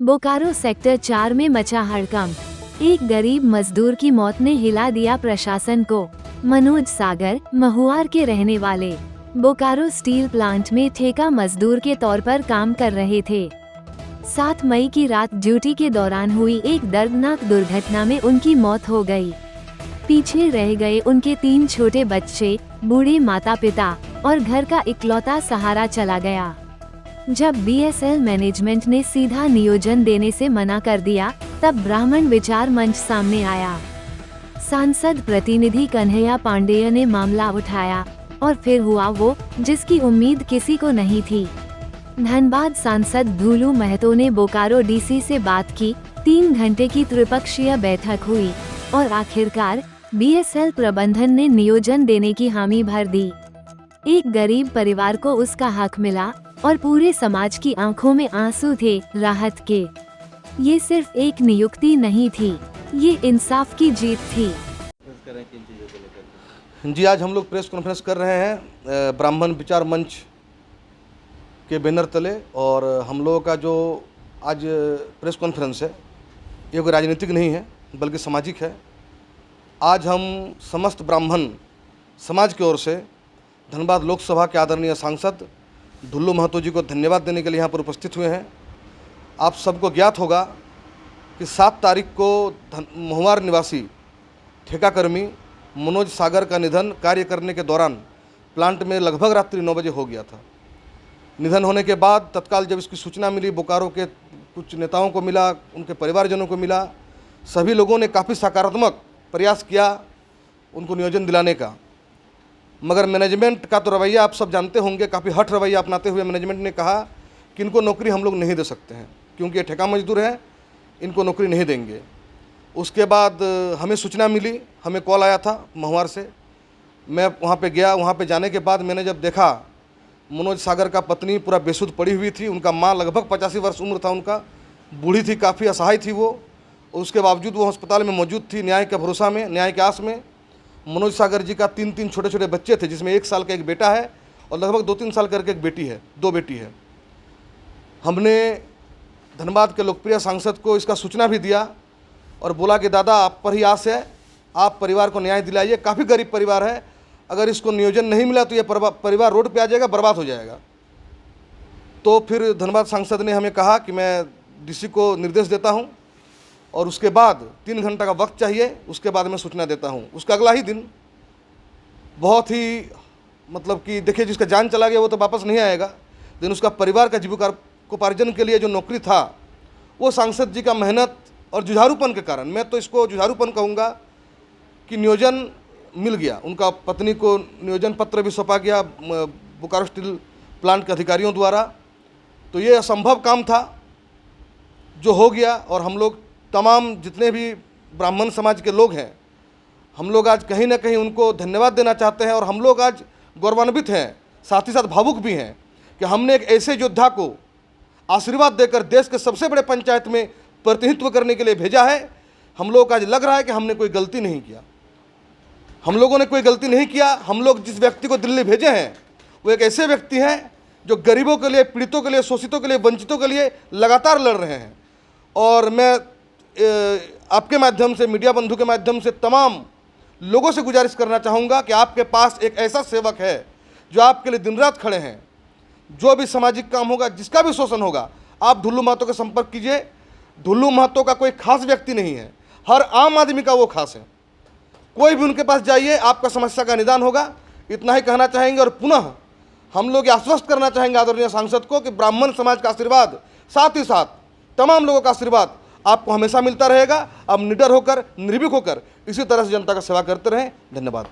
Bokaro sector 4 में मचा हड़कंप। एक गरीब मजदूर की मौत ने हिला दिया प्रशासन को। मनोज सागर महुआर के रहने वाले बोकारो स्टील प्लांट में ठेका मजदूर के तौर पर काम कर रहे थे। 7 मई की रात ड्यूटी के दौरान हुई एक दर्दनाक दुर्घटना में उनकी मौत हो गई। पीछे रह गए उनके 3 छोटे बच्चे, बूढ़े माता पिता और घर का इकलौता सहारा चला गया। जब बीएसएल मैनेजमेंट ने सीधा नियोजन देने से मना कर दिया, तब ब्राह्मण विचार मंच सामने आया। सांसद प्रतिनिधि कन्हैया पांडेय ने मामला उठाया और फिर हुआ वो जिसकी उम्मीद किसी को नहीं थी। धनबाद सांसद धूलू महतो ने बोकारो डीसी से बात की। 3 घंटे की त्रिपक्षीय बैठक हुई और आखिरकार बीएसएल प्रबंधन ने नियोजन देने की हामी भर दी। एक गरीब परिवार को उसका हक मिला और पूरे समाज की आंखों में आंसू थे राहत के। ये सिर्फ एक नियुक्ति नहीं थी, ये इंसाफ की जीत थी। जी, आज हम लोग प्रेस कॉन्फ्रेंस कर रहे हैं ब्राह्मण विचार मंच के बैनर तले, और हम लोगों का जो आज प्रेस कॉन्फ्रेंस है ये कोई राजनीतिक नहीं है बल्कि सामाजिक है। आज हम समस्त ब्राह्मण समाज की ओर से धनबाद लोकसभा के आदरणीय सांसद धुल्लू महतो जी को धन्यवाद देने के लिए यहाँ पर उपस्थित हुए हैं। आप सबको ज्ञात होगा कि 7 तारीख को महुआर निवासी ठेकाकर्मी मनोज सागर का निधन कार्य करने के दौरान प्लांट में लगभग रात्रि 9 बजे हो गया था। निधन होने के बाद तत्काल जब इसकी सूचना मिली, बोकारो के कुछ नेताओं को मिला, उनके परिवारजनों को मिला, सभी लोगों ने काफ़ी सकारात्मक प्रयास किया उनको नियोजन दिलाने का। मगर मैनेजमेंट का तो रवैया आप सब जानते होंगे, काफ़ी हठ रवैया अपनाते हुए मैनेजमेंट ने कहा कि इनको नौकरी हम लोग नहीं दे सकते हैं क्योंकि ये ठेका मजदूर हैं, इनको नौकरी नहीं देंगे। उसके बाद हमें सूचना मिली, हमें कॉल आया था महुआर से। मैं वहाँ पे गया। वहाँ पे जाने के बाद मैंने जब देखा मनोज सागर का पत्नी पूरा बेसुध पड़ी हुई थी, उनका माँ लगभग 85 वर्ष उम्र था उनका, बूढ़ी थी, काफ़ी असहाय थी वो। उसके बावजूद वो अस्पताल में मौजूद थी न्याय के भरोसा में, न्याय के आस में। मनोज सागर जी का 3 छोटे छोटे बच्चे थे, जिसमें 1 साल का एक बेटा है और लगभग 2-3 साल करके एक बेटी है, 2 बेटी है। हमने धनबाद के लोकप्रिय सांसद को इसका सूचना भी दिया और बोला कि दादा आप पर ही आस है, आप परिवार को न्याय दिलाइए। काफ़ी गरीब परिवार है, अगर इसको नियोजन नहीं मिला तो ये परिवार रोड पे आ जाएगा, बर्बाद हो जाएगा। तो फिर धनबाद सांसद ने हमें कहा कि मैं डीसी को निर्देश देता हूँ और उसके बाद 3 घंटा का वक्त चाहिए, उसके बाद मैं सूचना देता हूँ। उसका अगला ही दिन बहुत ही मतलब कि देखिए, जिसका जान चला गया वो तो वापस नहीं आएगा, लेकिन उसका परिवार का जीविकोपार्जन के लिए जो नौकरी था वो सांसद जी का मेहनत और जुझारूपन के कारण, मैं तो इसको जुझारूपन कहूँगा, कि नियोजन मिल गया। उनका पत्नी को नियोजन पत्र भी सौंपा गया बोकारो स्टील प्लांट के अधिकारियों द्वारा। तो ये असंभव काम था जो हो गया, और हम लोग तमाम जितने भी ब्राह्मण समाज के लोग हैं, हम लोग आज कहीं ना कहीं उनको धन्यवाद देना चाहते हैं। और हम लोग आज गौरवान्वित हैं, साथ ही साथ भावुक भी हैं कि हमने एक ऐसे योद्धा को आशीर्वाद देकर देश के सबसे बड़े पंचायत में प्रतिनिधित्व करने के लिए भेजा है। हम लोग को आज लग रहा है कि हमने कोई गलती नहीं किया। हम लोगों ने कोई गलती नहीं किया। हम लोग जिस व्यक्ति को दिल्ली भेजे हैं वो एक ऐसे व्यक्ति हैं जो गरीबों के लिए, पीड़ितों के लिए, शोषितों के लिए, वंचितों के लिए लगातार लड़ रहे हैं। और मैं आपके माध्यम से, मीडिया बंधु के माध्यम से तमाम लोगों से गुजारिश करना चाहूँगा कि आपके पास एक ऐसा सेवक है जो आपके लिए दिन रात खड़े हैं। जो भी सामाजिक काम होगा, जिसका भी शोषण होगा, आप धुल्लू महतो का संपर्क कीजिए। धुल्लू महतो का कोई खास व्यक्ति नहीं है, हर आम आदमी का वो खास है। कोई भी उनके पास जाइए, आपका समस्या का निदान होगा। इतना ही कहना चाहेंगे। और पुनः हम लोग आश्वस्त करना चाहेंगे आदरणीय सांसद को कि ब्राह्मण समाज का आशीर्वाद, साथ ही साथ तमाम लोगों का आशीर्वाद आपको हमेशा मिलता रहेगा। अब निडर होकर, निर्भीक होकर इसी तरह से जनता का सेवा करते रहें। धन्यवाद।